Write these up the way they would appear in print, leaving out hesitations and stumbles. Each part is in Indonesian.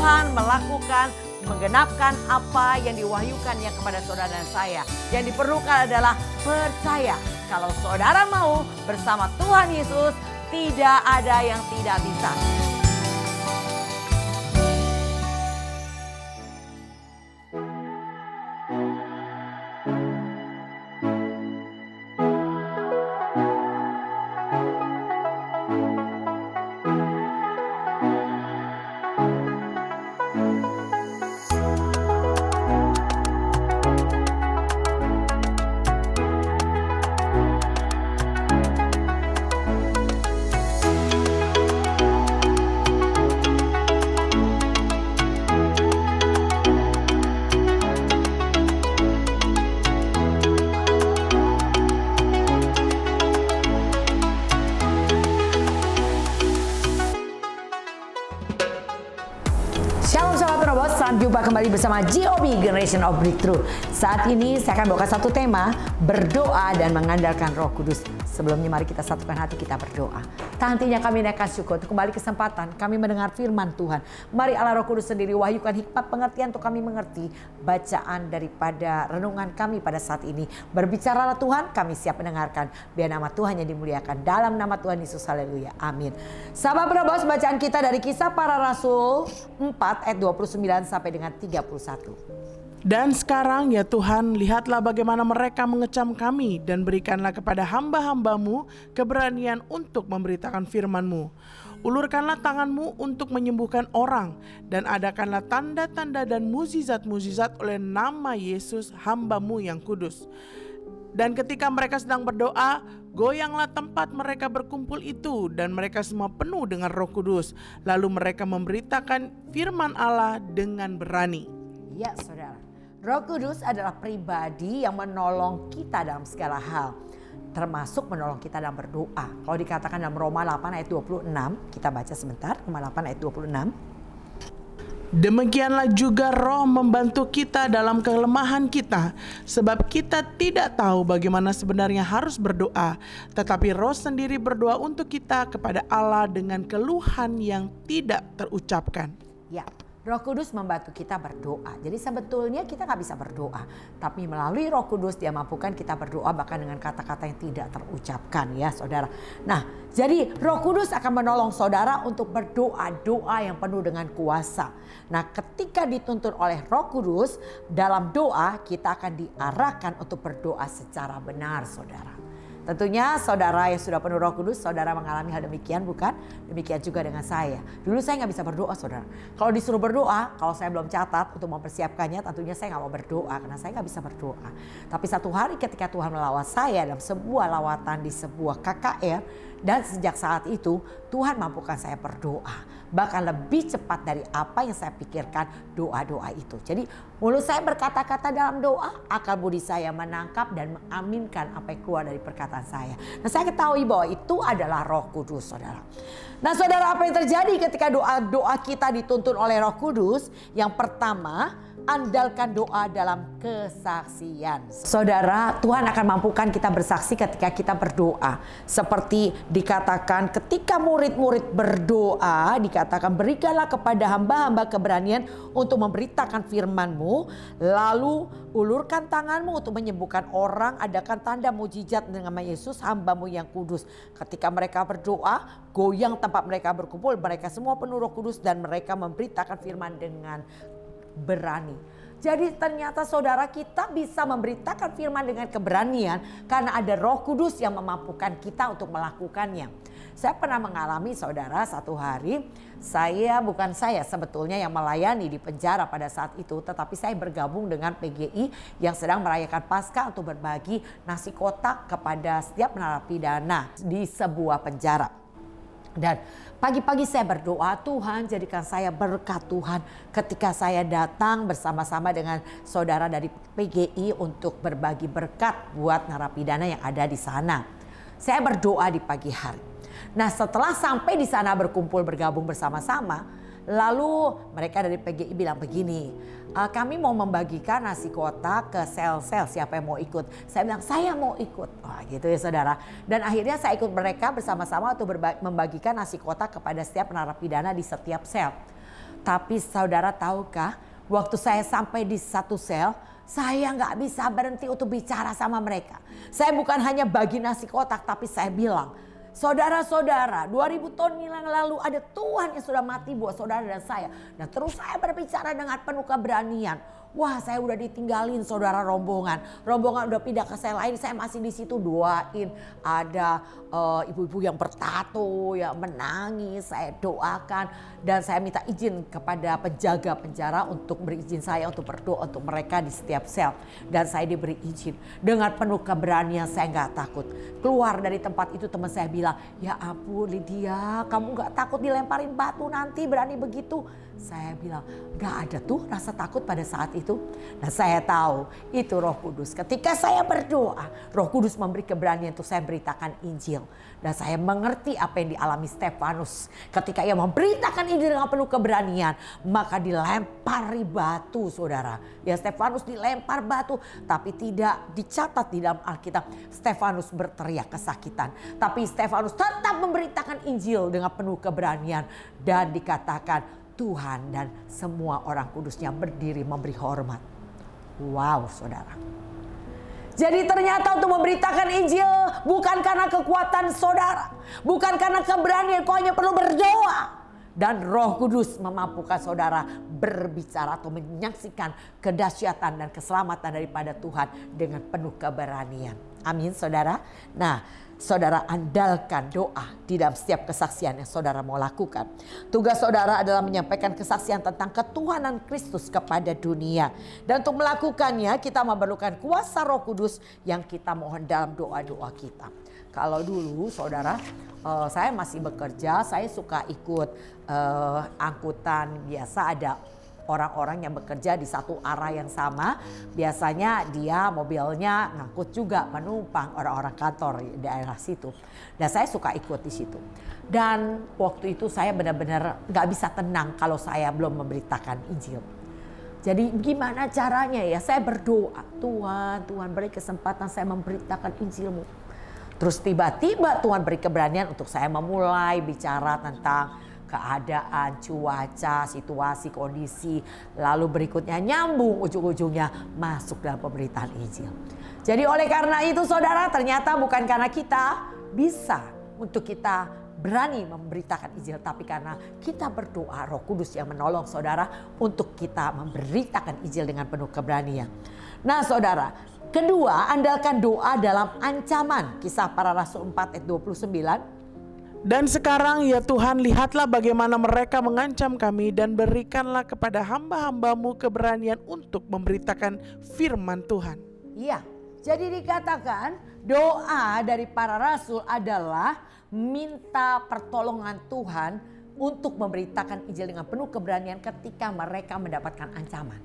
Tuhan melakukan, menggenapkan apa yang diwahyukannya kepada saudara dan saya. Yang diperlukan adalah percaya. Kalau saudara mau bersama Tuhan Yesus, tidak ada yang tidak bisa. Shalom sahabat Terobos, selamat jumpa kembali bersama GOB Generation of Breakthrough. Saat ini saya akan bawa satu tema, berdoa dan mengandalkan Roh Kudus. Sebelumnya mari kita satukan hati kita berdoa. Tak hentinya kami naikkan syukur untuk kembali kesempatan kami mendengar firman Tuhan. Mari Allah Roh Kudus sendiri wahyukan hikmat pengertian untuk kami mengerti bacaan daripada renungan kami pada saat ini. Berbicaralah Tuhan, kami siap mendengarkan. Biar nama Tuhan yang dimuliakan dalam nama Tuhan Yesus. Haleluya. Amin. Sahabat Terobos, bacaan kita dari Kisah Para Rasul 4 ayat 29 sampai dengan 31. Dan sekarang ya Tuhan, lihatlah bagaimana mereka mengecam kami dan berikanlah kepada hamba-hambamu keberanian untuk memberitakan firman-Mu. Ulurkanlah tangan-Mu untuk menyembuhkan orang dan adakanlah tanda-tanda dan mukjizat-mukjizat oleh nama Yesus hamba-Mu yang kudus. Dan ketika mereka sedang berdoa, goyanglah tempat mereka berkumpul itu dan mereka semua penuh dengan Roh Kudus. Lalu mereka memberitakan firman Allah dengan berani. Ya saudara, Roh Kudus adalah pribadi yang menolong kita dalam segala hal. Termasuk menolong kita dalam berdoa. Kalau dikatakan dalam Roma 8 ayat 26, kita baca sebentar, Roma 8 ayat 26. Demikianlah juga Roh membantu kita dalam kelemahan kita, sebab kita tidak tahu bagaimana sebenarnya harus berdoa, tetapi Roh sendiri berdoa untuk kita kepada Allah dengan keluhan yang tidak terucapkan. Ya, Roh Kudus membantu kita berdoa. Jadi sebetulnya kita gak bisa berdoa. Tapi melalui Roh Kudus dia mampukan kita berdoa bahkan dengan kata-kata yang tidak terucapkan ya saudara. Nah jadi Roh Kudus akan menolong saudara untuk berdoa. Doa yang penuh dengan kuasa. Nah ketika dituntun oleh Roh Kudus dalam doa kita akan diarahkan untuk berdoa secara benar saudara. Tentunya saudara yang sudah penuh Roh Kudus, saudara mengalami hal demikian bukan? Demikian juga dengan saya. Dulu saya gak bisa berdoa saudara. Kalau disuruh berdoa, kalau saya belum catat untuk mempersiapkannya, tentunya saya gak mau berdoa karena saya gak bisa berdoa. Tapi satu hari ketika Tuhan melawat saya dalam sebuah lawatan di sebuah KKR, dan sejak saat itu Tuhan mampukan saya berdoa. Bahkan lebih cepat dari apa yang saya pikirkan doa-doa itu. Jadi mulut saya berkata-kata dalam doa, akal budi saya menangkap dan mengaminkan apa yang keluar dari perkataan saya. Nah saya ketahui bahwa itu adalah Roh Kudus saudara. Nah saudara, apa yang terjadi ketika doa-doa kita dituntun oleh Roh Kudus? Yang pertama, andalkan doa dalam kesaksian. Saudara, Tuhan akan mampukan kita bersaksi ketika kita berdoa. Seperti dikatakan ketika murid-murid berdoa, dikatakan berikanlah kepada hamba-hamba keberanian untuk memberitakan firman-Mu, lalu ulurkan tanganmu untuk menyembuhkan orang, adakan tanda mukjizat dengan nama Yesus hamba-Mu yang kudus. Ketika mereka berdoa, goyang tempat mereka berkumpul, mereka semua penuh Roh Kudus dan mereka memberitakan firman dengan berani. Jadi ternyata saudara, kita bisa memberitakan firman dengan keberanian karena ada Roh Kudus yang memampukan kita untuk melakukannya. Saya pernah mengalami saudara, satu hari bukan saya sebetulnya yang melayani di penjara pada saat itu, tetapi saya bergabung dengan PGI yang sedang merayakan Paskah untuk berbagi nasi kotak kepada setiap narapidana di sebuah penjara. Dan pagi-pagi saya berdoa, Tuhan jadikan saya berkat Tuhan ketika saya datang bersama-sama dengan saudara dari PGI untuk berbagi berkat buat narapidana yang ada di sana. Saya berdoa di pagi hari. Nah setelah sampai di sana berkumpul bergabung bersama-sama, lalu mereka dari PGI bilang begini, kami mau membagikan nasi kotak ke sel-sel, siapa yang mau ikut? Saya bilang saya mau ikut. Wah gitu ya saudara. Dan akhirnya saya ikut mereka bersama-sama untuk membagikan nasi kotak kepada setiap narapidana di setiap sel. Tapi saudara tahukah, waktu saya sampai di satu sel, saya nggak bisa berhenti untuk bicara sama mereka. Saya bukan hanya bagi nasi kotak, tapi saya bilang, saudara-saudara, 2000 tahun yang lalu ada Tuhan yang sudah mati buat saudara dan saya. Dan terus saya berbicara dengan penuh keberanian. Wah, saya udah ditinggalin saudara rombongan. Rombongan udah pindah ke sel lain, saya masih di situ doain. Ada ibu-ibu yang bertato, yang menangis, saya doakan. Dan saya minta izin kepada penjaga penjara untuk berizin saya untuk berdoa untuk mereka di setiap sel. Dan saya diberi izin. Dengan penuh keberanian saya nggak takut. Keluar dari tempat itu teman saya bilang, ya ampun Lydia, kamu nggak takut dilemparin batu nanti, berani begitu? Saya bilang, gak ada tuh rasa takut pada saat itu. Nah saya tahu itu Roh Kudus. Ketika saya berdoa, Roh Kudus memberi keberanian untuk saya beritakan Injil. Dan saya mengerti apa yang dialami Stefanus. Ketika ia memberitakan Injil dengan penuh keberanian, maka dilempari batu saudara. Ya Stefanus dilempar batu, tapi tidak dicatat di dalam Alkitab Stefanus berteriak kesakitan. Tapi Stefanus tetap memberitakan Injil dengan penuh keberanian. Dan dikatakan Tuhan dan semua orang kudusnya berdiri memberi hormat. Wow saudara. Jadi ternyata untuk memberitakan Injil bukan karena kekuatan saudara. Bukan karena keberanian, kau hanya perlu berdoa. Dan Roh Kudus memampukan saudara berbicara atau menyaksikan kedahsyatan dan keselamatan daripada Tuhan dengan penuh keberanian. Amin saudara. Nah, saudara andalkan doa di dalam setiap kesaksian yang saudara mau lakukan. Tugas saudara adalah menyampaikan kesaksian tentang ketuhanan Kristus kepada dunia. Dan untuk melakukannya kita memerlukan kuasa Roh Kudus yang kita mohon dalam doa-doa kita. Kalau dulu saudara, saya masih bekerja, saya suka ikut angkutan biasa, ada orang-orang yang bekerja di satu arah yang sama. Biasanya dia mobilnya ngangkut juga penumpang orang-orang kantor di daerah situ. Dan saya suka ikut di situ. Dan waktu itu saya benar-benar gak bisa tenang kalau saya belum memberitakan Injil. Jadi gimana caranya ya? Saya berdoa, Tuhan beri kesempatan saya memberitakan Injilmu. Terus tiba-tiba Tuhan beri keberanian untuk saya memulai bicara tentang keadaan, cuaca, situasi, kondisi. Lalu berikutnya nyambung ujung-ujungnya masuk dalam pemberitaan Injil. Jadi oleh karena itu saudara, ternyata bukan karena kita bisa untuk kita berani memberitakan Injil. Tapi karena kita berdoa, Roh Kudus yang menolong saudara untuk kita memberitakan Injil dengan penuh keberanian. Nah saudara, kedua, andalkan doa dalam ancaman. Kisah Para Rasul 4 ayat 29. Dan sekarang ya Tuhan, lihatlah bagaimana mereka mengancam kami, dan berikanlah kepada hamba-hambamu keberanian untuk memberitakan firman Tuhan. Iya, jadi dikatakan doa dari para rasul adalah minta pertolongan Tuhan untuk memberitakan Injil dengan penuh keberanian ketika mereka mendapatkan ancaman.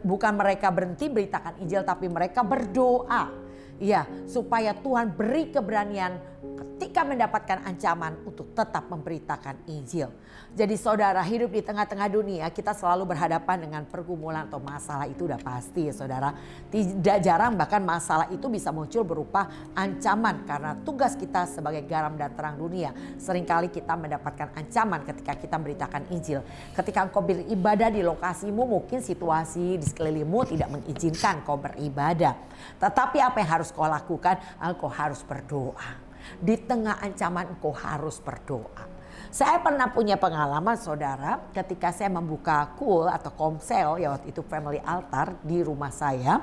Bukan mereka berhenti beritakan Injil, tapi mereka berdoa. Ya, supaya Tuhan beri keberanian ketika mendapatkan ancaman untuk tetap memberitakan Injil. Jadi saudara, hidup di tengah-tengah dunia kita selalu berhadapan dengan pergumulan atau masalah, itu udah pasti ya saudara. Tidak jarang bahkan masalah itu bisa muncul berupa ancaman karena tugas kita sebagai garam dan terang dunia. Seringkali kita mendapatkan ancaman ketika kita memberitakan Injil. Ketika engkau beribadah di lokasimu, mungkin situasi di sekelilingmu tidak mengizinkan kau beribadah. Tetapi apa yang harus kau lakukan? Engkau harus berdoa. Di tengah ancaman engkau harus berdoa. Saya pernah punya pengalaman saudara, ketika saya membuka KUL atau Komsel, ya waktu itu Family Altar di rumah saya.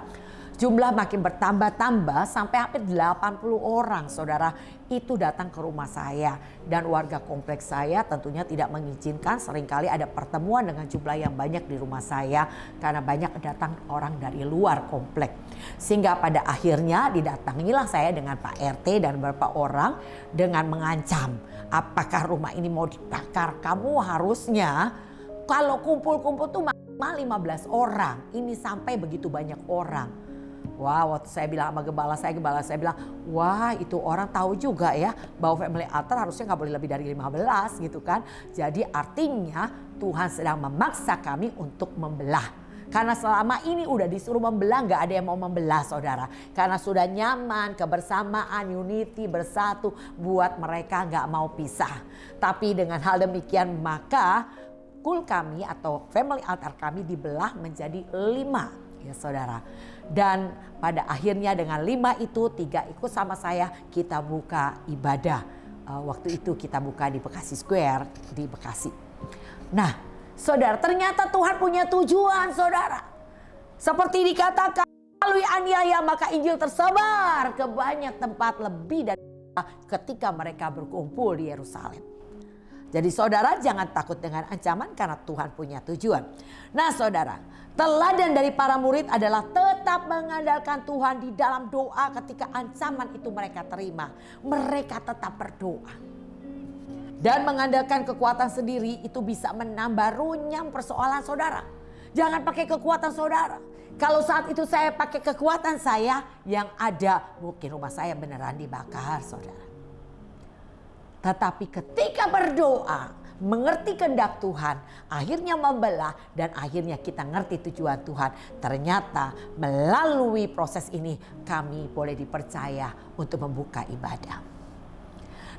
Jumlah makin bertambah-tambah sampai hampir 80 orang saudara itu datang ke rumah saya. Dan warga kompleks saya tentunya tidak mengizinkan, seringkali ada pertemuan dengan jumlah yang banyak di rumah saya karena banyak datang orang dari luar kompleks. Sehingga pada akhirnya didatangilah saya dengan Pak RT dan beberapa orang dengan mengancam, apakah rumah ini mau dibakar? Kamu harusnya kalau kumpul-kumpul tuh maksimal 15 orang, ini sampai begitu banyak orang. Wah, waktu saya bilang sama gembala saya bilang, wah itu orang tahu juga ya bahwa Family Altar harusnya nggak boleh lebih dari 15 gitu kan. Jadi artinya Tuhan sedang memaksa kami untuk membelah. Karena selama ini udah disuruh membelah, gak ada yang mau membelah saudara. Karena sudah nyaman, kebersamaan, unity, bersatu, buat mereka gak mau pisah. Tapi dengan hal demikian maka kul kami atau family altar kami dibelah menjadi 5 ya saudara. Dan pada akhirnya dengan 5 itu 3 ikut sama saya, kita buka ibadah. Waktu itu kita buka di Bekasi Square di Bekasi. Nah saudara, ternyata Tuhan punya tujuan saudara. Seperti dikatakan, melalui aniaya maka Injil tersebar ke banyak tempat lebih dari ketika mereka berkumpul di Yerusalem. Jadi saudara jangan takut dengan ancaman karena Tuhan punya tujuan. Nah saudara, teladan dari para murid adalah tetap mengandalkan Tuhan di dalam doa ketika ancaman itu mereka terima. Mereka tetap berdoa. Dan mengandalkan kekuatan sendiri itu bisa menambah runyam persoalan saudara. Jangan pakai kekuatan saudara. Kalau saat itu saya pakai kekuatan saya, yang ada mungkin rumah saya beneran dibakar saudara. Tetapi ketika berdoa, mengerti kehendak Tuhan, akhirnya membelah dan akhirnya kita ngerti tujuan Tuhan. Ternyata melalui proses ini kami boleh dipercaya untuk membuka ibadah.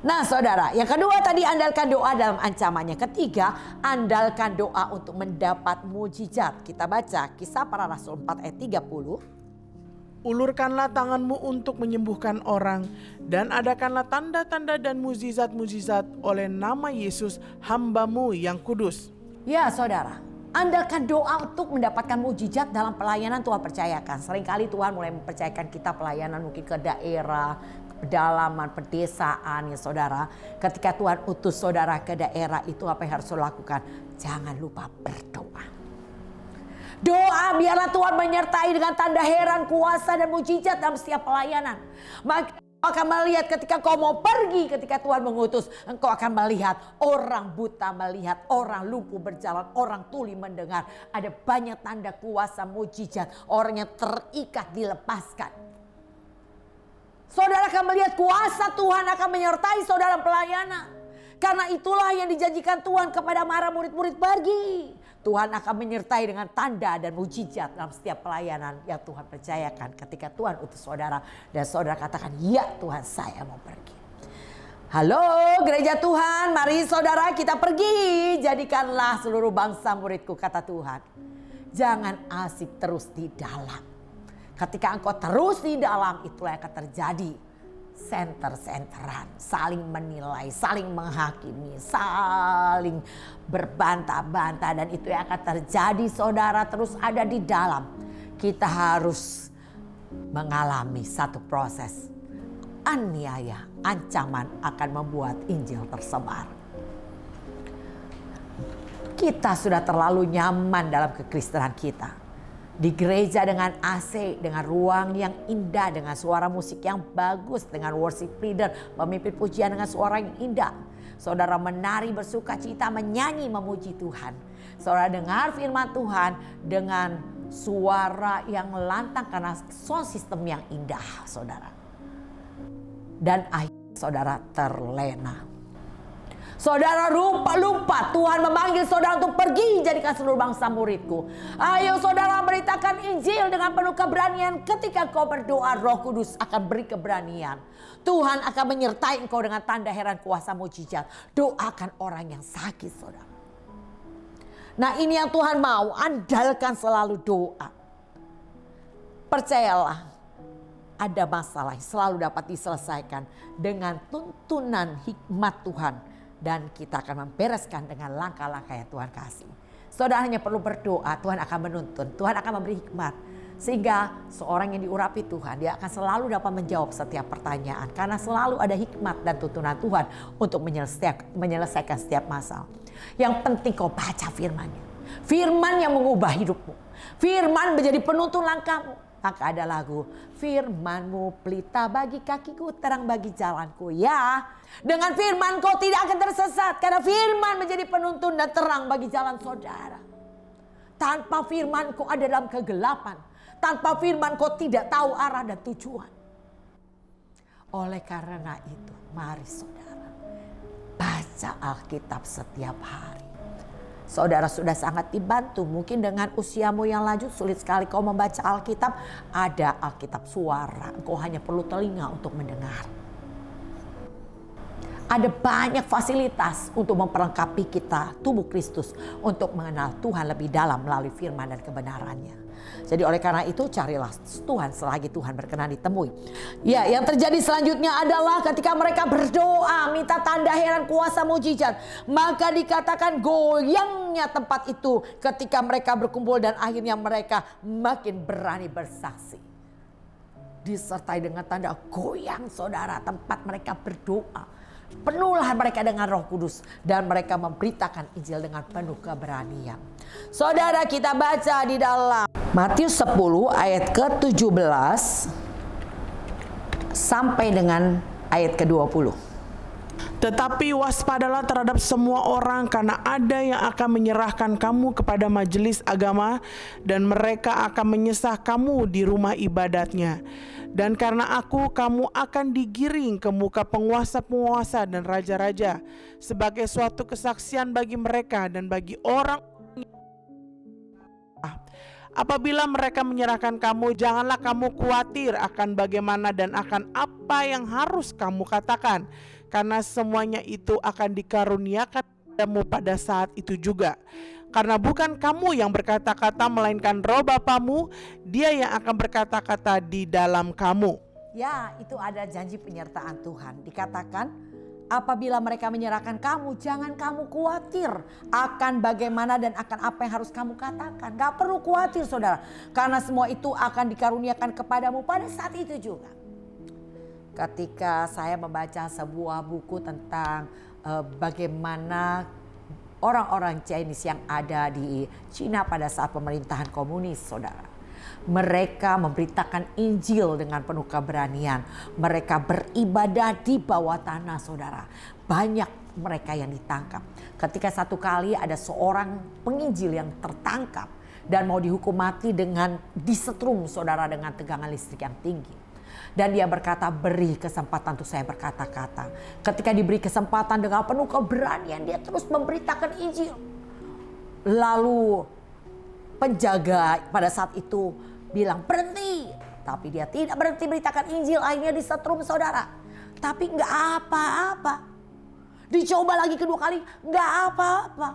Nah saudara, yang kedua tadi andalkan doa dalam ancamannya. Ketiga, andalkan doa untuk mendapat mujizat. Kita baca Kisah Para Rasul 4 ayat 30. Ulurkanlah tanganmu untuk menyembuhkan orang dan adakanlah tanda-tanda dan mujizat-mujizat oleh nama Yesus hamba-Mu yang kudus. Ya saudara, andalkan doa untuk mendapatkan mujizat dalam pelayanan Tuhan percayakan. Seringkali Tuhan mulai mempercayakan kita pelayanan mungkin ke daerah, pedalaman, pedesaan ya saudara. Ketika Tuhan utus saudara ke daerah itu apa yang harus saudara lakukan? Jangan lupa berdoa. Doa biarlah Tuhan menyertai dengan tanda heran, kuasa dan mujizat dalam setiap pelayanan. Maka engkau akan melihat ketika kau mau pergi, ketika Tuhan mengutus, engkau akan melihat orang buta melihat, orang lumpuh berjalan, orang tuli mendengar. Ada banyak tanda kuasa mujizat, orang yang terikat dilepaskan. Saudara akan melihat kuasa Tuhan akan menyertai saudara dalam pelayanan. Karena itulah yang dijanjikan Tuhan kepada para murid-murid pergi. Tuhan akan menyertai dengan tanda dan mujizat dalam setiap pelayanan yang Tuhan percayakan ketika Tuhan utus saudara. Dan saudara katakan, ya Tuhan saya mau pergi. Halo gereja Tuhan, mari saudara kita pergi. Jadikanlah seluruh bangsa muridku kata Tuhan. Jangan asik terus di dalam. Ketika engkau terus di dalam itulah yang akan terjadi. Senter-senteran, saling menilai, saling menghakimi, saling berbantah-bantah. Dan itu yang akan terjadi saudara terus ada di dalam. Kita harus mengalami satu proses. Aniaya, ancaman akan membuat Injil tersebar. Kita sudah terlalu nyaman dalam kekristenan kita. Di gereja dengan AC, dengan ruang yang indah, dengan suara musik yang bagus, dengan worship leader, pemimpin pujian dengan suara yang indah. Saudara menari, bersuka cita, menyanyi, memuji Tuhan. Saudara dengar firman Tuhan dengan suara yang lantang karena sound system yang indah, saudara. Dan akhirnya saudara terlena. Saudara lupa Tuhan memanggil saudara untuk pergi jadikan seluruh bangsa muridku. Ayo saudara beritakan Injil dengan penuh keberanian. Ketika kau berdoa, Roh Kudus akan beri keberanian. Tuhan akan menyertai engkau dengan tanda heran kuasa mujizat. Doakan orang yang sakit saudara. Nah ini yang Tuhan mau, andalkan selalu doa. Percayalah, ada masalah yang selalu dapat diselesaikan dengan tuntunan hikmat Tuhan. Dan kita akan membereskan dengan langkah-langkah yang Tuhan kasih. Saudara hanya perlu berdoa, Tuhan akan menuntun, Tuhan akan memberi hikmat. Sehingga seorang yang diurapi Tuhan, dia akan selalu dapat menjawab setiap pertanyaan. Karena selalu ada hikmat dan tuntunan Tuhan untuk menyelesaikan setiap masalah. Yang penting kau baca firman-Nya. Firman yang mengubah hidupmu. Firman menjadi penuntun langkahmu. Maka ada lagu, firman-Mu pelita bagi kakiku, terang bagi jalanku. Ya, dengan firman kau tidak akan tersesat. Karena firman menjadi penuntun dan terang bagi jalan saudara. Tanpa firman kau ada dalam kegelapan. Tanpa firman kau tidak tahu arah dan tujuan. Oleh karena itu, mari saudara, baca Alkitab setiap hari. Saudara sudah sangat dibantu. Mungkin dengan usiamu yang lanjut sulit sekali kau membaca Alkitab. Ada Alkitab suara. Engkau hanya perlu telinga untuk mendengar. Ada banyak fasilitas untuk memperlengkapi kita, tubuh Kristus, untuk mengenal Tuhan lebih dalam melalui firman dan kebenarannya. Jadi oleh karena itu carilah Tuhan selagi Tuhan berkenan ditemui. Ya, yang terjadi selanjutnya adalah ketika mereka berdoa minta tanda heran kuasa mujizat, maka dikatakan goyangnya tempat itu ketika mereka berkumpul dan akhirnya mereka makin berani bersaksi. Disertai dengan tanda goyang saudara tempat mereka berdoa. Penuhlah mereka dengan Roh Kudus dan mereka memberitakan Injil dengan penuh keberanian. Saudara, kita baca di dalam Matius 10 ayat ke-17 sampai dengan ayat ke-20. Tetapi waspadalah terhadap semua orang, karena ada yang akan menyerahkan kamu kepada majelis agama dan mereka akan menyesah kamu di rumah ibadatnya. Dan karena aku, kamu akan digiring ke muka penguasa-penguasa dan raja-raja sebagai suatu kesaksian bagi mereka dan bagi orang. Apabila mereka menyerahkan kamu, janganlah kamu khawatir akan bagaimana dan akan apa yang harus kamu katakan, karena semuanya itu akan dikaruniakan padamu pada saat itu juga. Karena bukan kamu yang berkata-kata, melainkan Roh Bapamu, Dia yang akan berkata-kata di dalam kamu. Ya, itu ada janji penyertaan Tuhan. Dikatakan, apabila mereka menyerahkan kamu, jangan kamu khawatir akan bagaimana dan akan apa yang harus kamu katakan. Gak perlu khawatir saudara, karena semua itu akan dikaruniakan kepadamu pada saat itu juga. Ketika saya membaca sebuah buku tentang bagaimana orang-orang Chinese yang ada di Cina pada saat pemerintahan komunis saudara. Mereka memberitakan Injil dengan penuh keberanian. Mereka beribadah di bawah tanah saudara. Banyak mereka yang ditangkap. Ketika satu kali ada seorang penginjil yang tertangkap dan mau dihukum mati dengan disetrum saudara dengan tegangan listrik yang tinggi. Dan dia berkata, beri kesempatan untuk saya berkata-kata. Ketika diberi kesempatan dengan penuh keberanian, dia terus memberitakan Injil. Lalu penjaga pada saat itu bilang berhenti. Tapi dia tidak berhenti beritakan Injil, akhirnya disetrum saudara. Tapi nggak apa-apa. Dicoba lagi kedua kali, nggak apa-apa.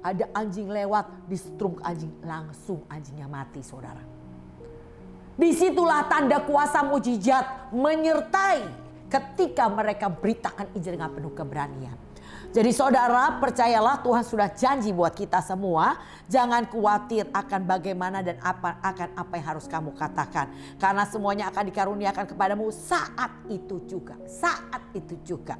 Ada anjing lewat, disetrum anjing, langsung anjingnya mati saudara. Disitulah tanda kuasa mujizat menyertai ketika mereka beritakan Injil dengan penuh keberanian. Jadi saudara, percayalah Tuhan sudah janji buat kita semua. Jangan khawatir akan bagaimana dan akan apa yang harus kamu katakan. Karena semuanya akan dikaruniakan kepadamu saat itu juga. Saat itu juga.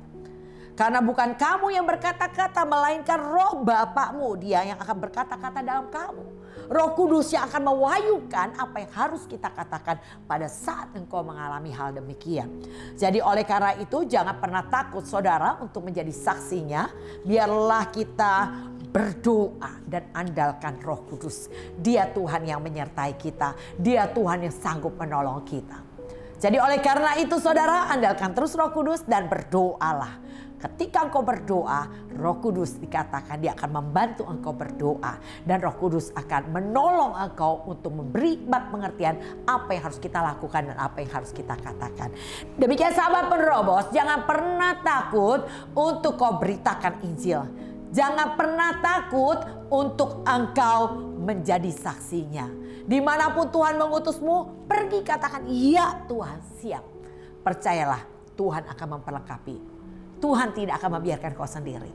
Karena bukan kamu yang berkata-kata, melainkan Roh Bapakmu, Dia yang akan berkata-kata dalam kamu. Roh Kudus yang akan mewahyukan apa yang harus kita katakan pada saat engkau mengalami hal demikian. Jadi oleh karena itu jangan pernah takut saudara untuk menjadi saksinya. Biarlah kita berdoa dan andalkan Roh Kudus. Dia Tuhan yang menyertai kita. Dia Tuhan yang sanggup menolong kita. Jadi oleh karena itu saudara, andalkan terus Roh Kudus dan berdoalah. Ketika engkau berdoa, Roh Kudus dikatakan Dia akan membantu engkau berdoa. Dan Roh Kudus akan menolong engkau untuk memberi pengertian apa yang harus kita lakukan dan apa yang harus kita katakan. Demikian sahabat penerobos, jangan pernah takut untuk kau beritakan Injil. Jangan pernah takut untuk engkau menjadi saksinya. Dimanapun Tuhan mengutusmu, pergi katakan, iya Tuhan siap. Percayalah Tuhan akan memperlengkapi. Tuhan tidak akan membiarkan kau sendiri.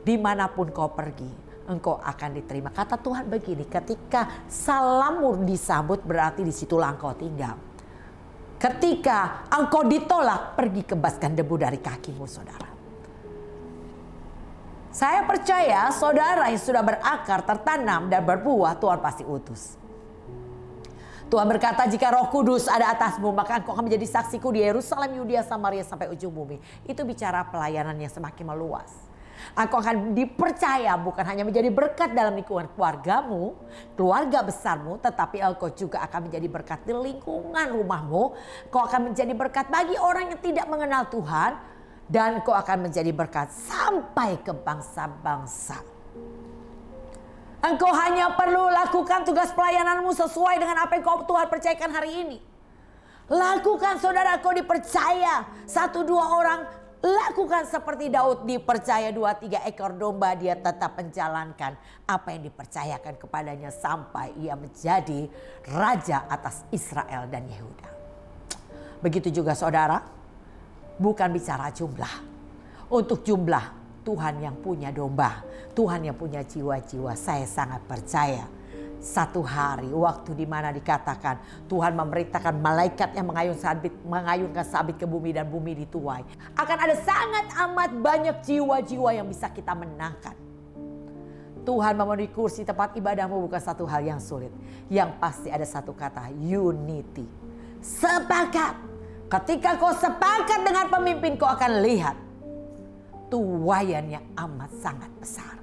Dimanapun kau pergi, engkau akan diterima. Kata Tuhan begini, ketika salammu disambut berarti disitulah engkau tinggal. Ketika engkau ditolak, pergi kebaskan debu dari kakimu saudara. Saya percaya saudara yang sudah berakar, tertanam dan berbuah, Tuhan pasti utus. Tuhan berkata, jika Roh Kudus ada atasmu, maka engkau akan menjadi saksiku di Yerusalem, Yudea, Samaria sampai ujung bumi. Itu bicara pelayanan yang semakin meluas. Engkau akan dipercaya bukan hanya menjadi berkat dalam lingkungan keluargamu, keluarga besarmu, tetapi engkau juga akan menjadi berkat di lingkungan rumahmu. Engkau akan menjadi berkat bagi orang yang tidak mengenal Tuhan, dan engkau akan menjadi berkat sampai ke bangsa-bangsa. Engkau hanya perlu lakukan tugas pelayananmu sesuai dengan apa yang Tuhan percayakan hari ini. Lakukan saudara, kau dipercaya 1-2 orang Lakukan seperti Daud, dipercaya 2-3 ekor domba, dia tetap menjalankan apa yang dipercayakan kepadanya sampai ia menjadi raja atas Israel dan Yehuda. Begitu juga saudara, bukan bicara jumlah. Untuk jumlah, Tuhan yang punya domba, Tuhan yang punya jiwa-jiwa. Saya sangat percaya satu hari waktu di mana dikatakan Tuhan memerintahkan malaikat yang mengayunkan sabit ke bumi dan bumi dituai. Akan ada sangat amat banyak jiwa-jiwa yang bisa kita menangkan. Tuhan memenuhi kursi tempat ibadahmu bukan satu hal yang sulit. Yang pasti ada satu kata, unity. Sepakat. Ketika kau sepakat dengan pemimpin, kau akan lihat tuaian yang amat sangat besar.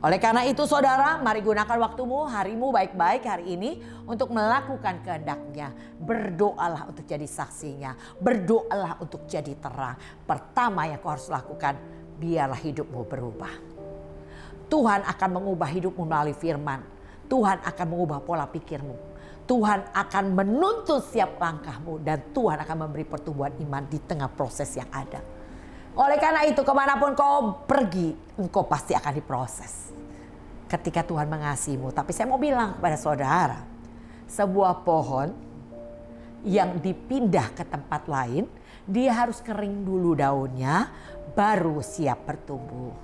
Oleh karena itu saudara, mari gunakan waktumu, harimu baik-baik hari ini untuk melakukan kehendak-Nya. Berdoalah untuk jadi saksinya, berdoalah untuk jadi terang. Pertama yang kau harus lakukan, biarlah hidupmu berubah. Tuhan akan mengubah hidupmu melalui firman. Tuhan akan mengubah pola pikirmu. Tuhan akan menuntun setiap langkahmu dan Tuhan akan memberi pertumbuhan iman di tengah proses yang ada. Oleh karena itu kemanapun kau pergi, engkau pasti akan diproses. Ketika Tuhan mengasihimu. Tapi saya mau bilang kepada saudara, sebuah pohon yang dipindah ke tempat lain, dia harus kering dulu daunnya, baru siap bertumbuh.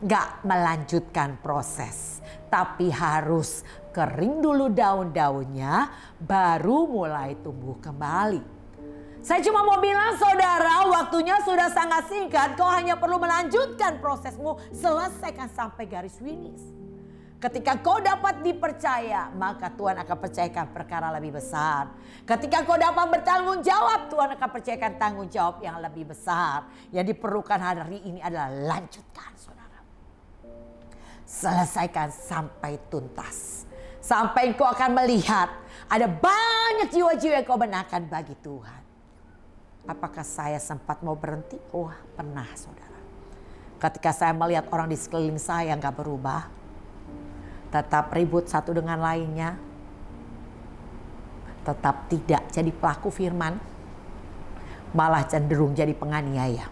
Gak melanjutkan proses, tapi harus kering dulu daun-daunnya, baru mulai tumbuh kembali. Saya cuma mau bilang saudara, waktunya sudah sangat singkat. Kau hanya perlu melanjutkan prosesmu, selesaikan sampai garis finish. Ketika kau dapat dipercaya, maka Tuhan akan percayakan perkara lebih besar. Ketika kau dapat bertanggung jawab, Tuhan akan percayakan tanggung jawab yang lebih besar. Yang diperlukan hari ini adalah lanjutkan saudara. Selesaikan sampai tuntas. Sampai kau akan melihat ada banyak jiwa-jiwa yang kau benarkan bagi Tuhan. Apakah saya sempat mau berhenti? Oh, pernah saudara. Ketika saya melihat orang di sekeliling saya gak berubah, tetap ribut satu dengan lainnya, tetap tidak jadi pelaku firman, malah cenderung jadi penganiaya.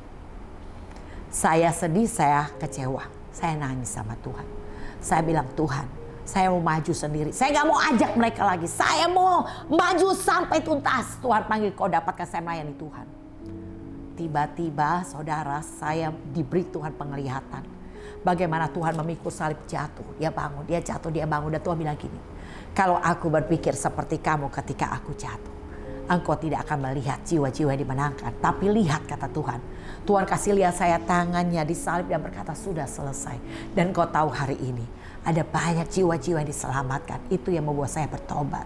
Saya sedih, saya kecewa, saya nangis sama Tuhan. Saya bilang, Tuhan, saya mau maju sendiri. Saya gak mau ajak mereka lagi. Saya mau maju sampai tuntas. Tuhan panggil, kau dapatkan saya melayani Tuhan. Tiba-tiba saudara, saya diberi Tuhan penglihatan. Bagaimana Tuhan memikul salib, jatuh. Dia bangun, dia jatuh, dia bangun. Dan Tuhan bilang gini, kalau aku berpikir seperti kamu ketika aku jatuh, engkau tidak akan melihat jiwa-jiwa yang dimenangkan. Tapi lihat kata Tuhan. Tuhan kasih lihat saya tangannya disalib dan berkata sudah selesai. Dan kau tahu hari ini ada banyak jiwa-jiwa yang diselamatkan. Itu yang membuat saya bertobat.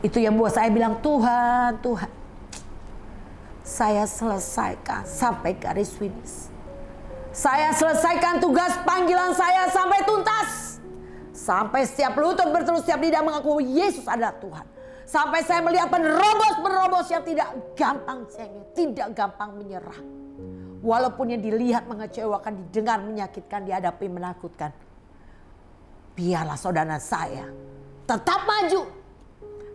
Itu yang membuat saya bilang, Tuhan, Tuhan, saya selesaikan sampai garis finish. Saya selesaikan tugas panggilan saya sampai tuntas. Sampai setiap lutut berteru, setiap lidah mengaku Yesus adalah Tuhan. Sampai saya melihat penerobos yang tidak gampang cengeng, tidak gampang menyerah. Walaupun yang dilihat mengecewakan, didengar menyakitkan, dihadapi menakutkan. Biarlah saudara saya tetap maju,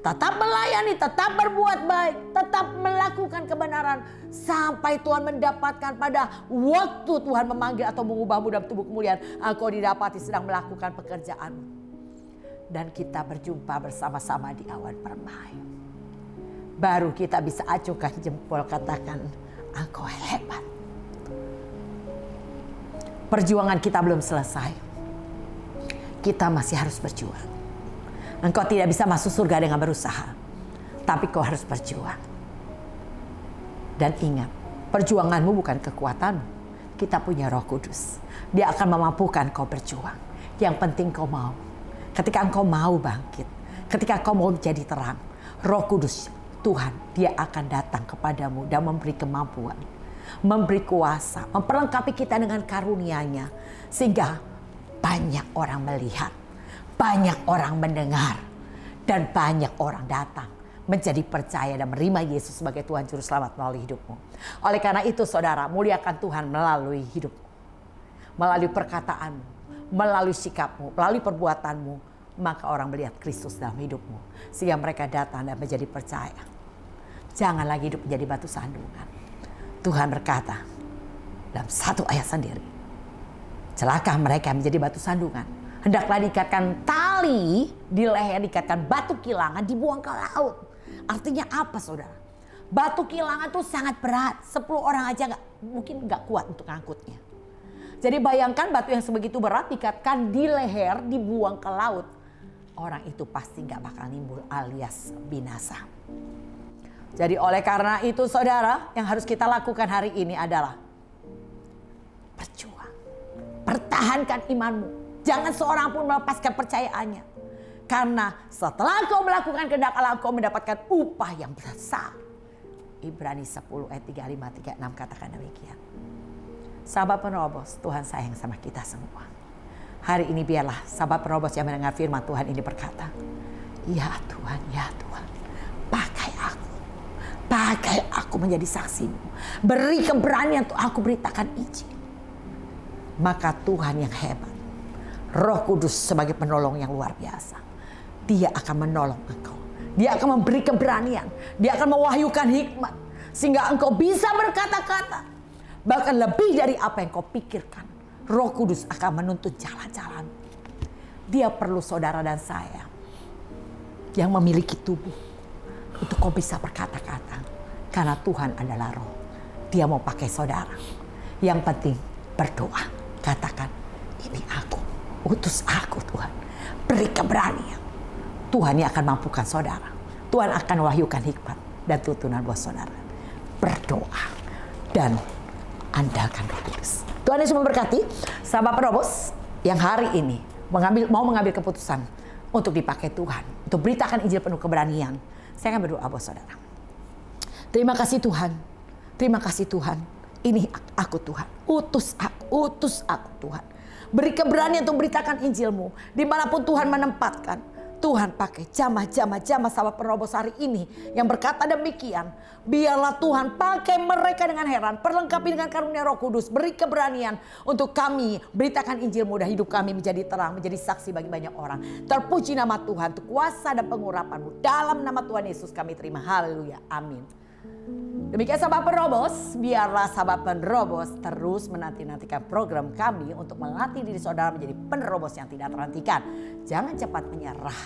tetap melayani, tetap berbuat baik, tetap melakukan kebenaran. Sampai Tuhan mendapatkan pada waktu Tuhan memanggil atau mengubahmu dalam tubuh kemuliaan. Engkau didapati sedang melakukan pekerjaanmu. Dan kita berjumpa bersama-sama di awan permai. Baru kita bisa acungkan jempol katakan, engkau hebat. Perjuangan kita belum selesai. Kita masih harus berjuang. Engkau tidak bisa masuk surga dengan berusaha. Tapi kau harus berjuang. Dan ingat, perjuanganmu bukan kekuatanmu. Kita punya Roh Kudus. Dia akan memampukan kau berjuang. Yang penting kau mau. Ketika engkau mau bangkit. Ketika kau mau menjadi terang. Roh Kudus Tuhan, dia akan datang kepadamu dan memberi kemampuan. Memberi kuasa. Memperlengkapi kita dengan karunia-Nya. Sehingga banyak orang melihat. Banyak orang mendengar. Dan banyak orang datang. Menjadi percaya dan menerima Yesus sebagai Tuhan Juru Selamat melalui hidupmu. Oleh karena itu saudara, muliakan Tuhan melalui hidupmu. Melalui perkataanmu. Melalui sikapmu. Melalui perbuatanmu. Maka orang melihat Kristus dalam hidupmu. Sehingga mereka datang dan menjadi percaya. Jangan lagi hidup menjadi batu sandungan. Tuhan berkata, dalam satu ayat sendiri. Celaka mereka menjadi batu sandungan. Hendaklah diikatkan tali di leher, diikatkan batu kilangan, dibuang ke laut. Artinya apa saudara? Batu kilangan itu sangat berat. 10 orang aja mungkin nggak kuat untuk ngangkutnya. Jadi bayangkan batu yang sebegitu berat diikatkan di leher, dibuang ke laut. Orang itu pasti nggak bakal nimbul alias binasa. Jadi oleh karena itu saudara, yang harus kita lakukan hari ini adalah berjuang. Pertahankan imanmu. Jangan seorang pun melepaskan percayaannya. Karena setelah kau melakukan kehendak Allah, kau mendapatkan upah yang besar. Ibrani 10 ayat 35-36 katakan demikian. Sahabat penerobos, Tuhan sayang sama kita semua. Hari ini biarlah sahabat penerobos yang mendengar firman Tuhan ini berkata, ya Tuhan, ya Tuhan, pakai aku menjadi saksimu. Beri keberanian untuk aku beritakan Injil. Maka Tuhan yang hebat, Roh Kudus sebagai penolong yang luar biasa, Dia akan menolong engkau. Dia akan memberi keberanian. Dia akan mewahyukan hikmat. Sehingga engkau bisa berkata-kata. Bahkan lebih dari apa yang kau pikirkan. Roh Kudus akan menuntun jalan-jalan. Dia perlu saudara dan saya yang memiliki tubuh untuk kau bisa berkata-kata. Karena Tuhan adalah Roh. Dia mau pakai saudara. Yang penting berdoa. Katakan, ini aku, utus aku Tuhan. Beri keberanian. Tuhan yang akan mampukan saudara. Tuhan akan wahyukan hikmat dan tuntunan buat saudara. Berdoa dan andalkan Roh Kudus. Tuhan Yesus memberkati sahabat penerobos yang hari ini mau mengambil keputusan untuk dipakai Tuhan, untuk beritakan Injil penuh keberanian. Saya akan berdoa buat saudara. Terima kasih Tuhan. Terima kasih Tuhan. Ini aku Tuhan. Utus aku Tuhan. Beri keberanian untuk beritakan Injil-Mu. Dimanapun Tuhan menempatkan. Tuhan pakai jamah sahabat penerobos hari ini yang berkata demikian. Biarlah Tuhan pakai mereka dengan heran. Perlengkapi dengan karunia Roh Kudus. Beri keberanian untuk kami beritakan Injil-Mu dan hidup kami menjadi terang. Menjadi saksi bagi banyak orang. Terpuji nama Tuhan untuk kuasa dan pengurapan-Mu. Dalam nama Tuhan Yesus kami terima. Haleluya. Amin. Demikian sahabat penerobos, biarlah sahabat penerobos terus menanti-nantikan program kami untuk melatih diri saudara menjadi penerobos yang tidak terhentikan. Jangan cepat menyerah.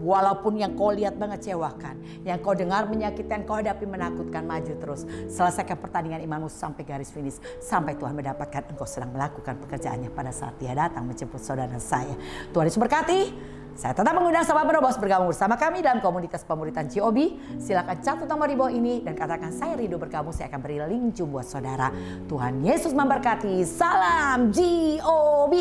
Walaupun yang kau lihat mengecewakan, yang kau dengar menyakitkan, kau hadapi menakutkan, maju terus. Selesaikan pertandingan imanmu sampai garis finish. Sampai Tuhan mendapatkan engkau sedang melakukan pekerjaannya pada saat Dia datang menjemput saudara dan saya. Tuhan Yesus berkati. Saya tetap mengundang sahabat penerobos bergabung bersama kami dalam komunitas pemuritan GOB. Silakan catat nomor di bawah ini dan katakan saya rindu bergabung. Saya akan beri link Zoom buat saudara. Tuhan Yesus memberkati. Salam GOB.